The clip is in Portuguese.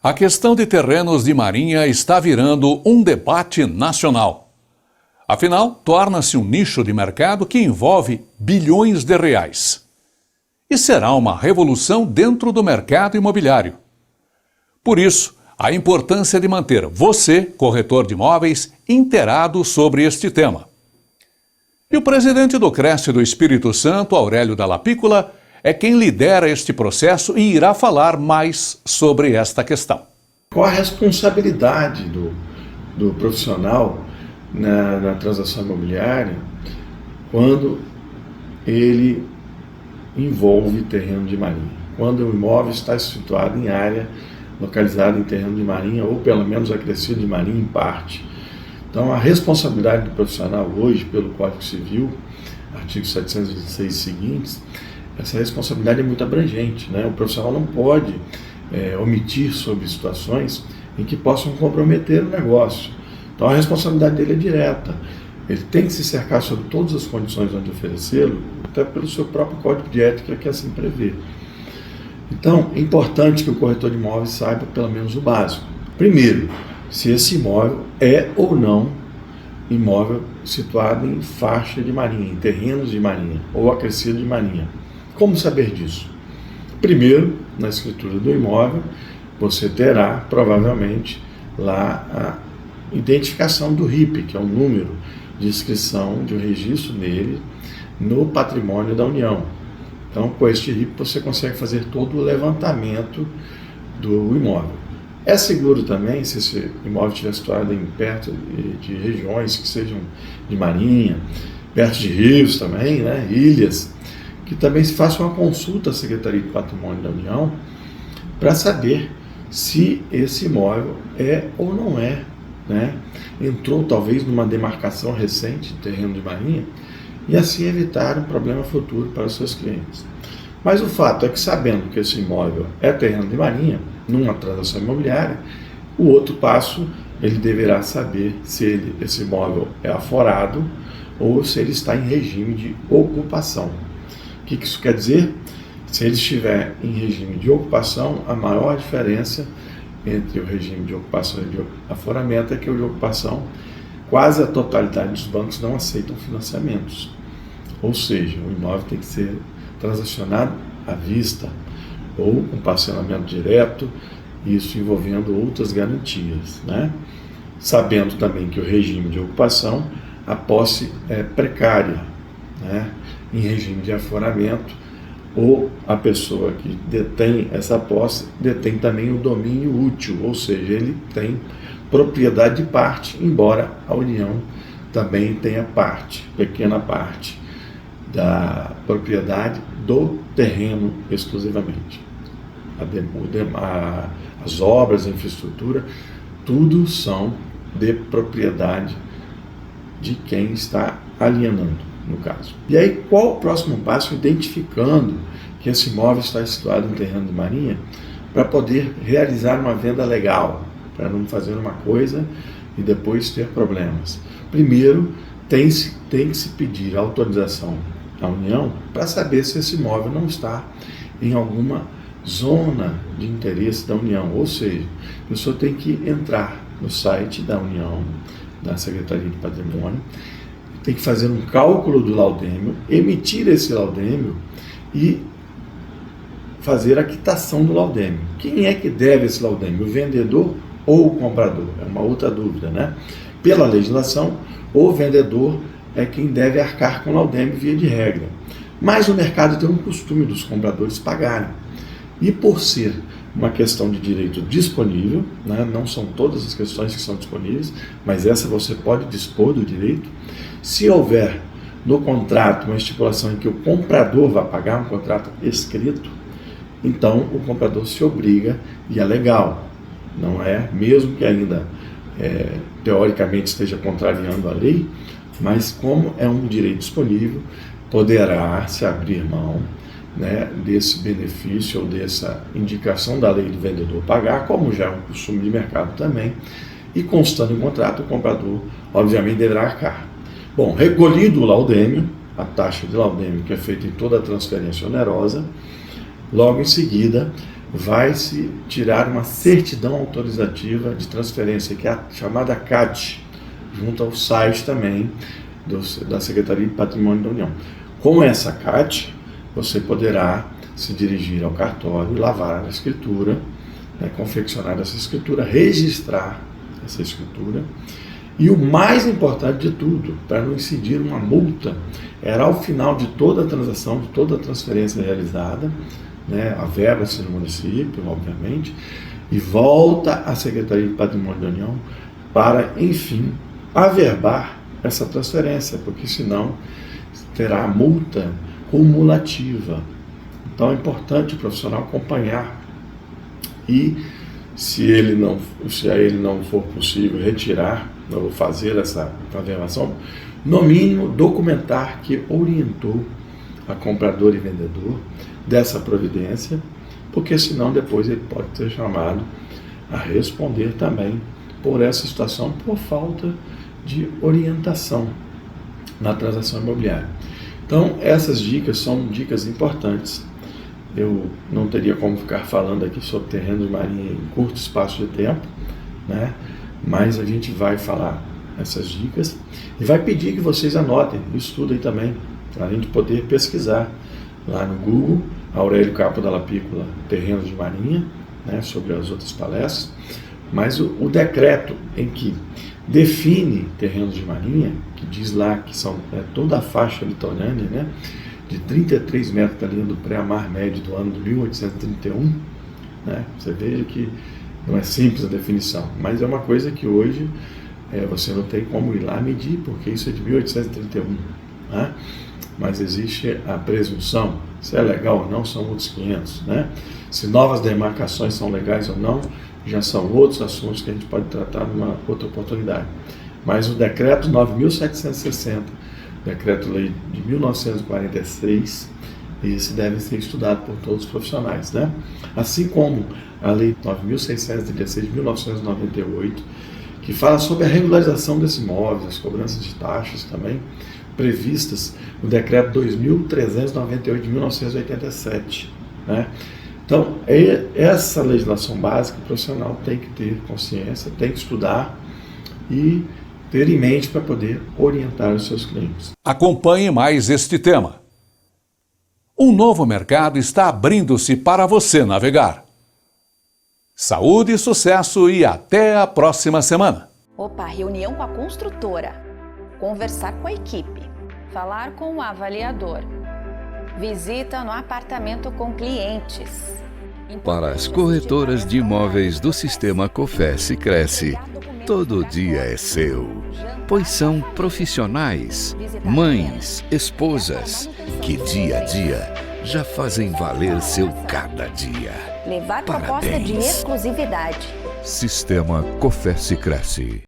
A questão de terrenos de marinha está virando um debate nacional. Afinal, torna-se um nicho de mercado que envolve bilhões de reais. E será uma revolução dentro do mercado imobiliário. Por isso, a importância de manter você, corretor de imóveis, inteirado sobre este tema. E o presidente do Cresce do Espírito Santo, Aurélio Dalla Piccola, é quem lidera este processo e irá falar mais sobre esta questão. Qual a responsabilidade do profissional na transação imobiliária quando ele envolve terreno de marinha? Quando o imóvel está situado em área localizada em terreno de marinha ou pelo menos acrescido de marinha em parte. Então a responsabilidade do profissional hoje pelo Código Civil, artigo 726 e seguintes, essa responsabilidade é muito abrangente, né? O profissional não pode omitir sobre situações em que possam comprometer o negócio. Então a responsabilidade dele é direta. Ele tem que se cercar sobre todas as condições onde oferecê-lo, até pelo seu próprio código de ética que assim prevê. Então é importante que o corretor de imóveis saiba pelo menos o básico. Primeiro, se esse imóvel é ou não imóvel situado em faixa de marinha, em terrenos de marinha ou acrescido de marinha. Como saber disso? Primeiro, na escritura do imóvel, você terá provavelmente lá a identificação do RIP, que é o número de inscrição de um registro nele no patrimônio da União. Então, com este RIP você consegue fazer todo o levantamento do imóvel. É seguro também, se esse imóvel estiver situado perto de regiões que sejam de marinha, perto de rios também, né, ilhas, que também se faça uma consulta à Secretaria de Patrimônio da União para saber se esse imóvel é ou não é, né? Entrou talvez numa demarcação recente de terreno de marinha e assim evitar um problema futuro para os seus clientes. Mas o fato é que, sabendo que esse imóvel é terreno de marinha, numa transação imobiliária, o outro passo, ele deverá saber se esse imóvel é aforado ou se ele está em regime de ocupação. O que isso quer dizer? Se ele estiver em regime de ocupação, a maior diferença entre o regime de ocupação e de aforamento é que o de ocupação, quase a totalidade dos bancos não aceitam financiamentos. Ou seja, o imóvel tem que ser transacionado à vista ou com parcelamento direto, isso envolvendo outras garantias, né? Sabendo também que o regime de ocupação, a posse é precária, né? Em regime de aforamento, ou a pessoa que detém essa posse detém também o domínio útil, ou seja, ele tem propriedade de parte, embora a União também tenha parte, pequena parte da propriedade do terreno exclusivamente. As obras, a infraestrutura, tudo são de propriedade de quem está alienando, no caso. E aí, qual o próximo passo? Identificando que esse imóvel está situado em terreno de marinha, para poder realizar uma venda legal, para não fazer uma coisa e depois ter problemas. Primeiro, tem que se pedir autorização à União para saber se esse imóvel não está em alguma zona de interesse da União, ou seja, a pessoa tem que entrar no site da União, da Secretaria de Patrimônio, tem que fazer um cálculo do laudêmio, emitir esse laudêmio e fazer a quitação do laudêmio. Quem é que deve esse laudêmio? O vendedor ou o comprador? É uma outra dúvida, né? Pela legislação, o vendedor é quem deve arcar com o laudêmio via de regra. Mas o mercado tem um costume dos compradores pagarem. E por ser uma questão de direito disponível, né? Não são todas as questões que são disponíveis, mas essa você pode dispor do direito. Se houver no contrato uma estipulação em que o comprador vai pagar, um contrato escrito, então o comprador se obriga, e é legal, não é, mesmo que ainda teoricamente esteja contrariando a lei, mas como é um direito disponível, poderá se abrir mão, né, desse benefício ou dessa indicação da lei do vendedor pagar, como já é um costume de mercado também, e constando em contrato, o comprador obviamente deverá arcar. Bom, recolhido o laudêmio, a taxa de laudêmio que é feita em toda a transferência onerosa, logo em seguida vai se tirar uma certidão autorizativa de transferência, que é a chamada CAT, junto ao site também da Secretaria de Patrimônio da União. Com essa CAT, você poderá se dirigir ao cartório, lavar a escritura, confeccionar essa escritura, registrar essa escritura. E o mais importante de tudo, para não incidir uma multa, era ao final de toda a transação, de toda a transferência realizada, averba-se no município, obviamente, e volta à Secretaria de Patrimônio da União para, enfim, averbar essa transferência, porque senão terá multa cumulativa. Então é importante o profissional acompanhar e, se a ele não for possível retirar ou fazer essa averbação, no mínimo documentar que orientou a comprador e vendedor dessa providência, porque senão depois ele pode ser chamado a responder também por essa situação, por falta de orientação na transação imobiliária. Então, essas dicas são dicas importantes. Eu não teria como ficar falando aqui sobre terrenos de marinha em curto espaço de tempo, mas a gente vai falar essas dicas e vai pedir que vocês anotem, estudem também, para a gente poder pesquisar lá no Google, Aurélio Capo Dalla Piccola, terrenos de marinha, sobre as outras palestras, mas o decreto em que define terrenos de marinha, que diz lá que são toda a faixa litorânea, de 33 metros da linha do pré-mar médio do ano de 1831, você veja que não é simples a definição, mas é uma coisa que hoje você não tem como ir lá medir, porque isso é de 1831, mas existe a presunção, se é legal ou não, são outros 500, se novas demarcações são legais ou não, já são outros assuntos que a gente pode tratar numa outra oportunidade. Mas o decreto 9.760, decreto-lei de 1946, esse deve ser estudado por todos os profissionais, Assim como a lei 9.616 de 1998, que fala sobre a regularização desses imóveis, as cobranças de taxas também, previstas no decreto 2.398 de 1987, Então, essa legislação básica, o profissional tem que ter consciência, tem que estudar e ter em mente para poder orientar os seus clientes. Acompanhe mais este tema. Um novo mercado está abrindo-se para você navegar. Saúde, sucesso e até a próxima semana. Opa, reunião com a construtora, conversar com a equipe, falar com o avaliador, visita no apartamento com clientes. Para as corretoras de imóveis do Sistema Cofé-Sicredi, todo dia é seu, pois são profissionais, mães, esposas, que dia a dia já fazem valer seu cada dia. Levar proposta de exclusividade. Sistema Cofé-Sicredi.